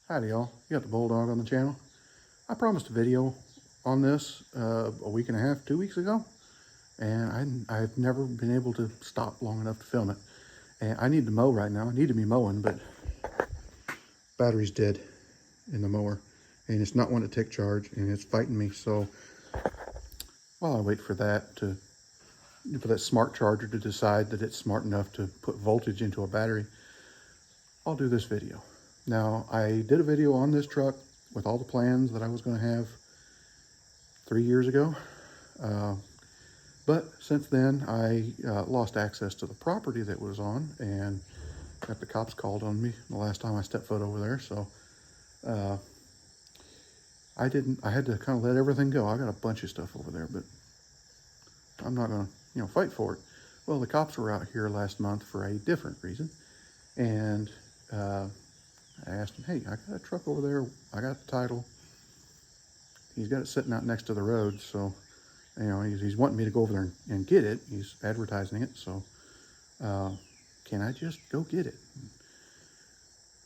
Howdy y'all, you got the Bulldog on the channel. I promised a video on this a week and a half, 2 weeks ago, and I've never been able to stop long enough to film it. And I need to mow right now. I need to be mowing, but battery's dead in the mower, and it's not wanting to take charge, and it's fighting me. So while I wait for that smart charger to decide that it's smart enough to put voltage into a battery, I'll do this video. Now, I did a video on this truck with all the plans that I was going to have 3 years ago. But since then, I lost access to the property that was on and got the cops called on me the last time I stepped foot over there. So I had to kind of let everything go. I got a bunch of stuff over there, but I'm not going to, fight for it. Well, the cops were out here last month for a different reason. And I asked him, hey, I got a truck over there. I got the title. He's got it sitting out next to the road. So, he's wanting me to go over there and get it. He's advertising it. So, can I just go get it?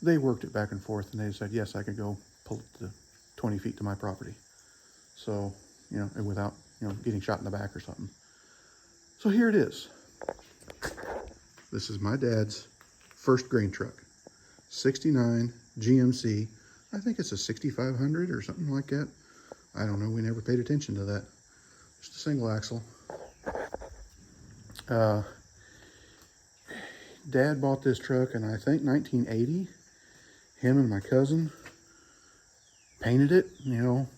They worked it back and forth, and they said, yes, I could go pull it to 20 feet to my property. So, and without, getting shot in the back or something. So here it is. This is my dad's first grain truck. 69 GMC. I think it's a 6500 or something like that. I don't know. We never paid attention to that. Just a single axle. Dad bought this truck in, I think, 1980. Him and my cousin painted it.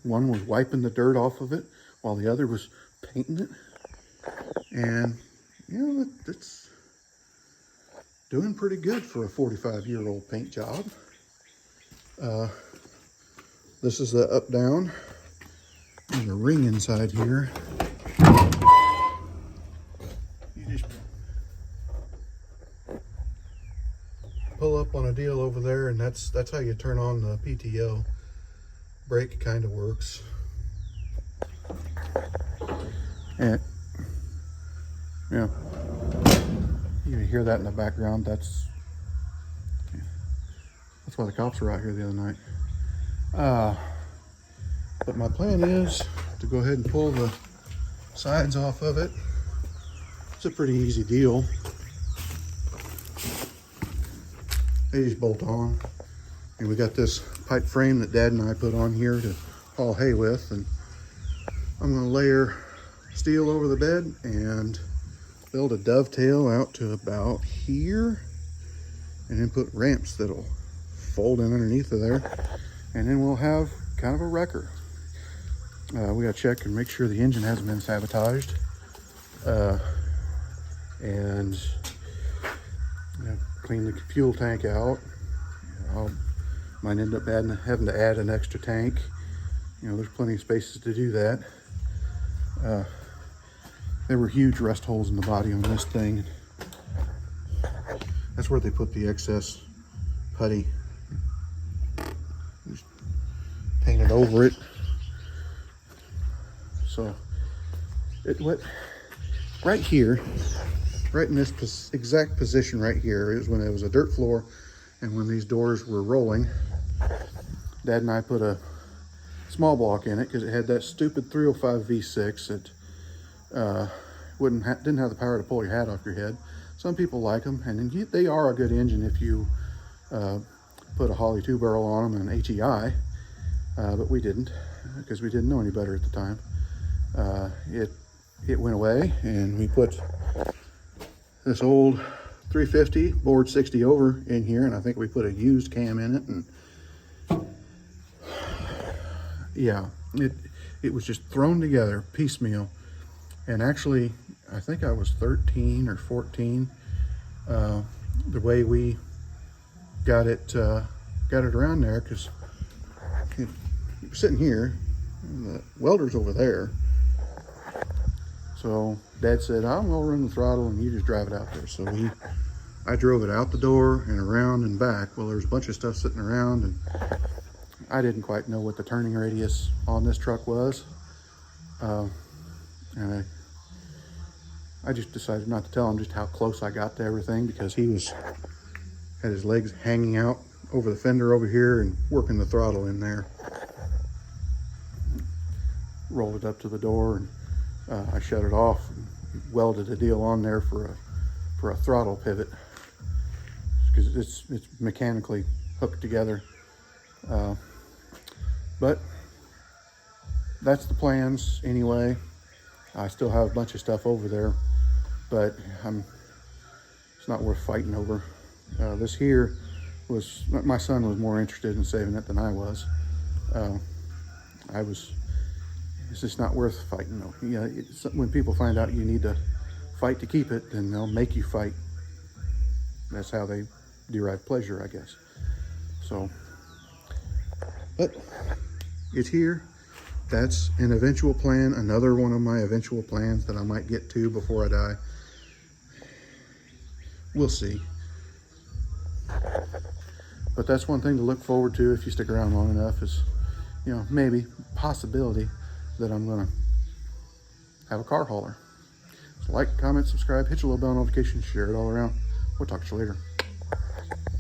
One was wiping the dirt off of it while the other was painting it. And, it's doing pretty good for a 45-year-old paint job. This is the up down. There's a ring inside here. You just pull up on a deal over there, and that's how you turn on the PTO. Brake kind of works. And you can hear that in the background. That's why the cops were out here the other night. But my plan is to go ahead and pull the sides off of it. It's a pretty easy deal. They just bolt on. And we got this pipe frame that Dad and I put on here to haul hay with. And I'm going to layer steel over the bed and build a dovetail out to about here, and then put ramps that'll fold in underneath of there, and then we'll have kind of a wrecker. We gotta check and make sure the engine hasn't been sabotaged, and clean the fuel tank out. Might end up having to add an extra tank. There's plenty of spaces to do that. There were huge rust holes in the body on this thing. That's where they put the excess putty. Just painted over it. So it went right here, right in this exact position right here is when it was a dirt floor, and when these doors were rolling, Dad and I put a small block in it because it had that stupid 305 V6 that didn't have the power to pull your hat off your head. Some people like them, and they are a good engine if you put a Holley 2-barrel on them and HEI, but we didn't because we didn't know any better at the time. It went away, and we put this old 350 board 60 over in here, and I think we put a used cam in it, and yeah, it was just thrown together piecemeal. And actually, I think I was 13 or 14. The way we got it around there, because it was sitting here, and the welder's over there. So Dad said, I'm gonna run the throttle and you just drive it out there. So I drove it out the door and around and back. Well, there was a bunch of stuff sitting around, and I didn't quite know what the turning radius on this truck was. And I just decided not to tell him just how close I got to everything, because he had his legs hanging out over the fender over here and working the throttle in there. Rolled it up to the door, and I shut it off and welded a deal on there for a throttle pivot, because it's mechanically hooked together. But that's the plans anyway. I still have a bunch of stuff over there, but it's not worth fighting over. This here was, my son was more interested in saving it than I was. It's just not worth fighting though. You know, when people find out you need to fight to keep it, then they'll make you fight. That's how they derive pleasure, I guess. So, but it's here. That's an eventual plan, another one of my eventual plans that I might get to before I die. We'll see. But that's one thing to look forward to if you stick around long enough, is, you know, maybe, possibility that I'm gonna have a car hauler. So like, comment, subscribe, hit your little bell notification, share it all around. We'll talk to you later.